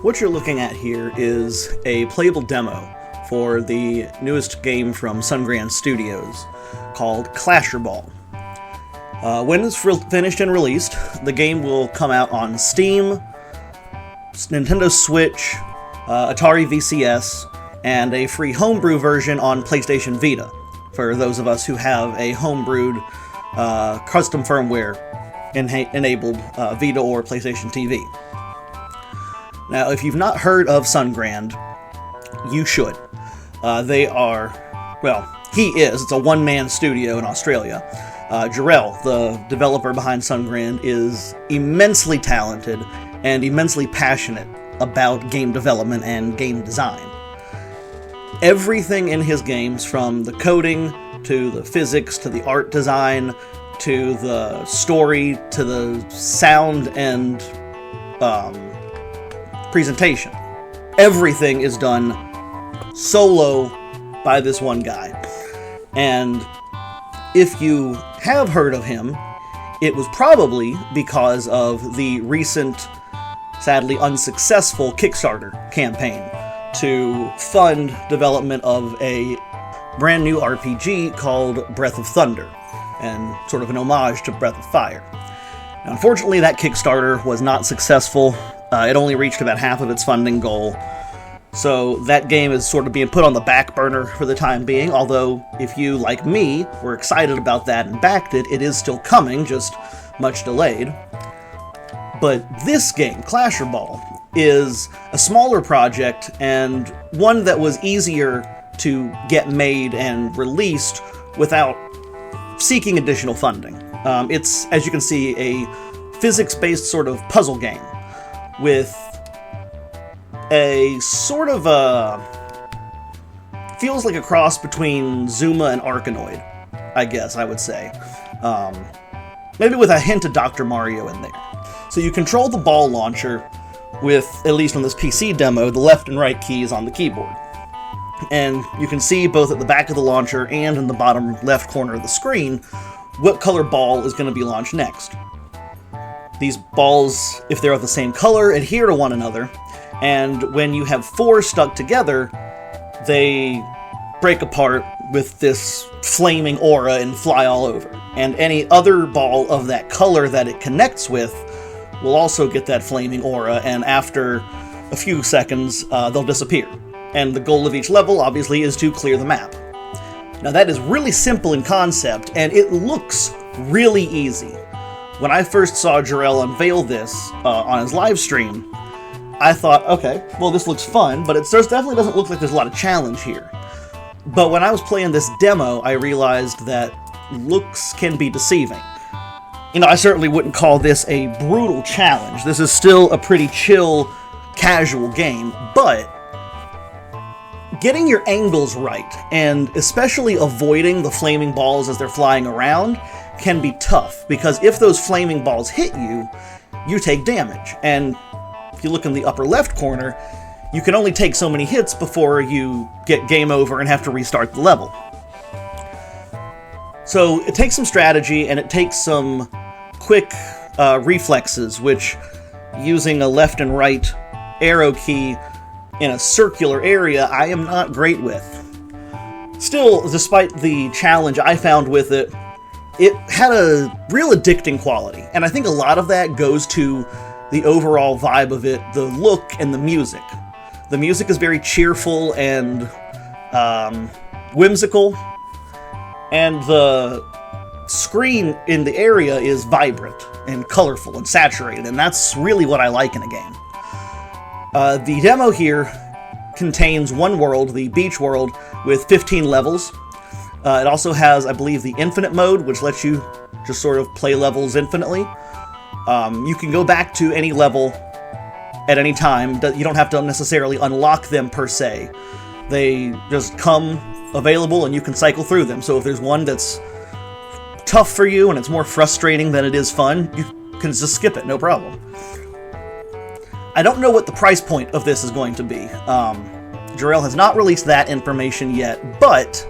What you're looking at here is a playable demo for the newest game from Sungrand Studios called Clasherball. When it's finished and released, the game will come out on Steam, Nintendo Switch, Atari VCS, and a free homebrew version on PlayStation Vita, for those of us who have a homebrewed custom firmware enabled Vita or PlayStation TV. Now, if you've not heard of Sungrand, you should. They are, well, he is. It's a one-man studio in Australia. Jarrell, the developer behind Sungrand, is immensely talented and immensely passionate about game development and game design. Everything in his games, from the coding to the physics to the art design to the story to the sound and presentation, everything is done solo by this one guy. And if you have heard of him, it was probably because of the recent, sadly unsuccessful Kickstarter campaign to fund development of a brand new RPG called Breath of Thunder, and sort of an homage to Breath of Fire. Now, unfortunately, that Kickstarter was not successful. It only reached about half of its funding goal, so that game is sort of being put on the back burner for the time being, although if you, like me, were excited about that and backed it, it is still coming, just much delayed. But this game, Clasherball, is a smaller project and one that was easier to get made and released without seeking additional funding. It's, as you can see, a physics-based sort of puzzle game with a sort of feels like a cross between Zuma and Arkanoid, I guess I would say. Maybe with a hint of Dr. Mario in there. So you control the ball launcher with, at least on this PC demo, the left and right keys on the keyboard. And you can see both at the back of the launcher and in the bottom left corner of the screen what color ball is going to be launched next. These balls, if they're of the same color, adhere to one another, and when you have four stuck together, they break apart with this flaming aura and fly all over. And any other ball of that color that it connects with will also get that flaming aura, and after a few seconds, they'll disappear. And the goal of each level, obviously, is to clear the map. Now, that is really simple in concept, and it looks really easy. When I first saw Jarrell unveil this on his live stream, I thought, okay, well, this looks fun, but it definitely doesn't look like there's a lot of challenge here. But when I was playing this demo, I realized that looks can be deceiving. You know, I certainly wouldn't call this a brutal challenge. This is still a pretty chill, casual game, but getting your angles right, and especially avoiding the flaming balls as they're flying around, can be tough, because if those flaming balls hit you, you take damage. And if you look in the upper left corner, you can only take so many hits before you get game over and have to restart the level. So it takes some strategy, and it takes some quick reflexes, which, using a left and right arrow key in a circular area, I am not great with. Still, despite the challenge I found with it, it had a real addicting quality, and I think a lot of that goes to the overall vibe of it, the look and the music. The music is very cheerful and whimsical, and the screen in the area is vibrant and colorful and saturated, and that's really what I like in a game. The demo here contains one world, the beach world, with 15 levels. It also has, I believe, the infinite mode, which lets you just sort of play levels infinitely. You can go back to any level at any time. You don't have to necessarily unlock them per se. They just come available and you can cycle through them. So if there's one that's tough for you and it's more frustrating than it is fun, you can just skip it, no problem. I don't know what the price point of this is going to be. Jarrell has not released that information yet, but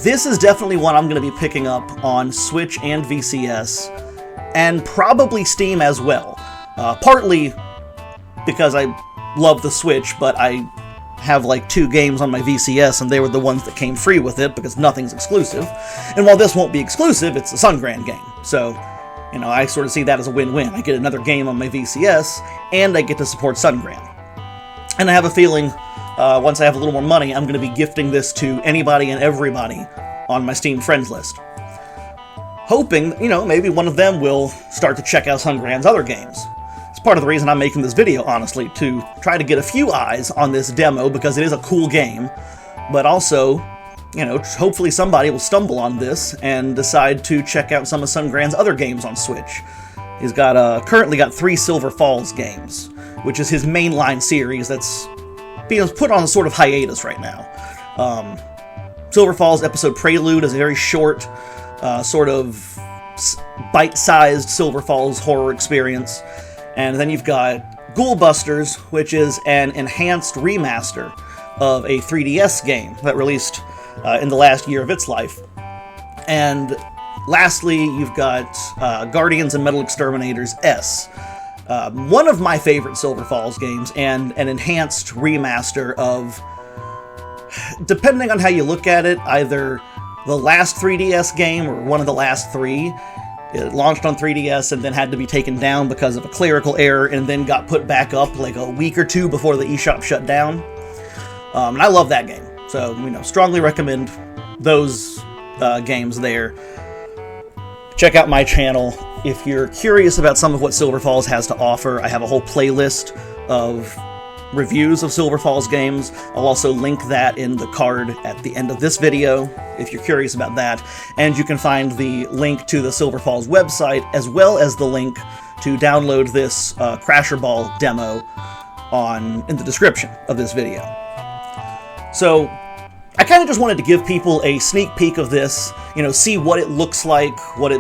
this is definitely one I'm going to be picking up on Switch and VCS, and probably Steam as well. Partly because I love the Switch, but I have like 2 games on my VCS, and they were the ones that came free with it, because nothing's exclusive. And while this won't be exclusive, it's a Sungrand game. So, you know, I sort of see that as a win-win. I get another game on my VCS, and I get to support Sungrand. And I have a feeling, once I have a little more money, I'm going to be gifting this to anybody and everybody on my Steam friends list. Hoping, you know, maybe one of them will start to check out Sungrand's other games. It's part of the reason I'm making this video, honestly, to try to get a few eyes on this demo, because it is a cool game, but also, you know, hopefully somebody will stumble on this and decide to check out some of Sungrand's other games on Switch. He's got currently got 3 Silver Falls games, which is his mainline series that's being put on a sort of hiatus right now. Silver Falls Episode Prelude is a very short, sort of bite-sized Silver Falls horror experience. And then you've got Ghoul Busters, which is an enhanced remaster of a 3DS game that released in the last year of its life. And lastly, you've got Guardians and Metal Exterminators S. One of my favorite Silver Falls games, and an enhanced remaster of, depending on how you look at it, either the last 3DS game or one of the last 3. It launched on 3DS and then had to be taken down because of a clerical error, and then got put back up like a week or 2 before the eShop shut down. And I love that game, so, you know, strongly recommend those games there. Check out my channel if you're curious about some of what Silver Falls has to offer. I have a whole playlist of reviews of Silver Falls games. I'll also link that in the card at the end of this video if you're curious about that. And you can find the link to the Silver Falls website, as well as the link to download this Clasherball demo in the description of this video. So I kind of just wanted to give people a sneak peek of this, you know, see what it looks like, what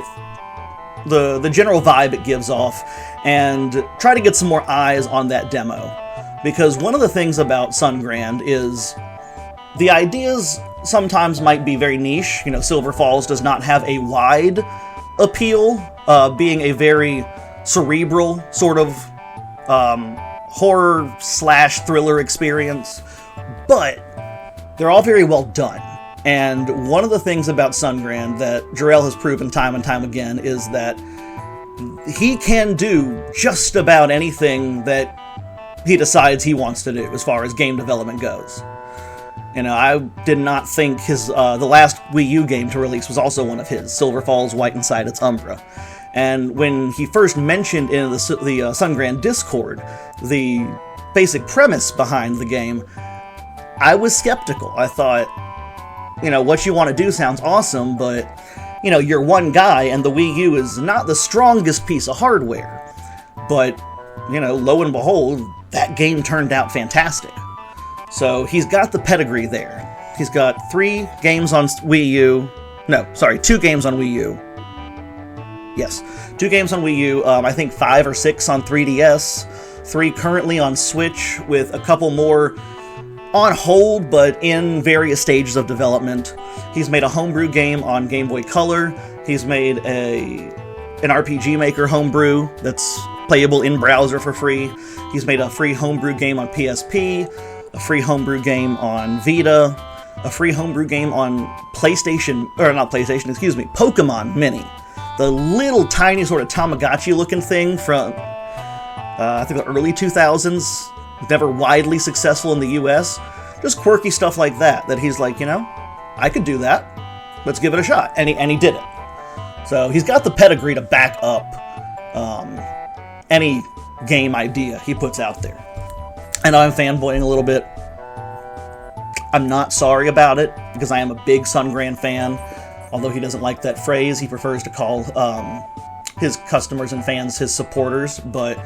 the general vibe it gives off, and try to get some more eyes on that demo. Because one of the things about Sungrand is the ideas sometimes might be very niche. You know, Silver Falls does not have a wide appeal, being a very cerebral sort of horror/thriller experience, but they're all very well done. And one of the things about Sungrand that Jarrell has proven time and time again is that he can do just about anything that he decides he wants to do as far as game development goes. You know, I did not think his the last Wii U game to release was also one of his, Silver Falls White Inside Its Umbra. And when he first mentioned in the Sungrand Discord the basic premise behind the game, I was skeptical. I thought, you know, what you want to do sounds awesome, but, you know, you're one guy, and the Wii U is not the strongest piece of hardware. But, you know, lo and behold, that game turned out fantastic. So he's got the pedigree there. He's got 3 games on Wii U. No, sorry, 2 games on Wii U. Yes, 2 games on Wii U. I think 5 or 6 on 3DS. 3 currently on Switch, with a couple more on hold, but in various stages of development. He's made a homebrew game on Game Boy Color. He's made an RPG Maker homebrew that's playable in browser for free. He's made a free homebrew game on PSP, a free homebrew game on Vita, a free homebrew game on Pokemon Mini. The little tiny sort of Tamagotchi-looking thing from, I think the early 2000s, never widely successful in the US. Just quirky stuff like that he's like, you know, I could do that. Let's give it a shot. And he did it. So he's got the pedigree to back up any game idea he puts out there. And I'm fanboying a little bit. I'm not sorry about it, because I am a big Sungrand fan. Although he doesn't like that phrase, he prefers to call his customers and fans his supporters. But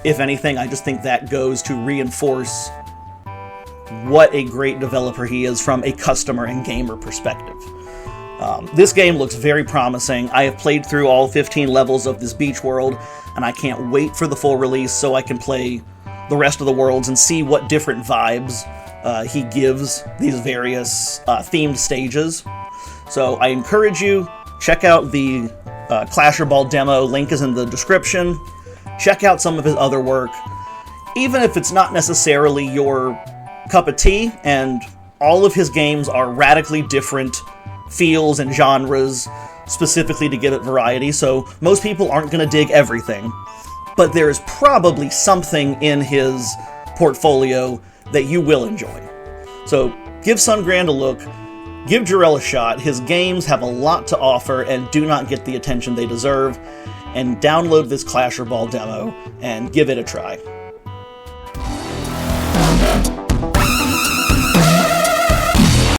if anything, I just think that goes to reinforce what a great developer he is from a customer and gamer perspective. This game looks very promising. I have played through all 15 levels of this beach world, and I can't wait for the full release so I can play the rest of the worlds and see what different vibes he gives these various themed stages. So I encourage you, check out the Clasherball demo. Link is in the description. Check out some of his other work. even if it's not necessarily your cup of tea, and all of his games are radically different feels and genres, specifically to give it variety, so most people aren't going to dig everything. But there is probably something in his portfolio that you will enjoy. So give Sungrand a look, give Jarrell a shot. His games have a lot to offer and do not get the attention they deserve, and download this Clasherball demo and give it a try.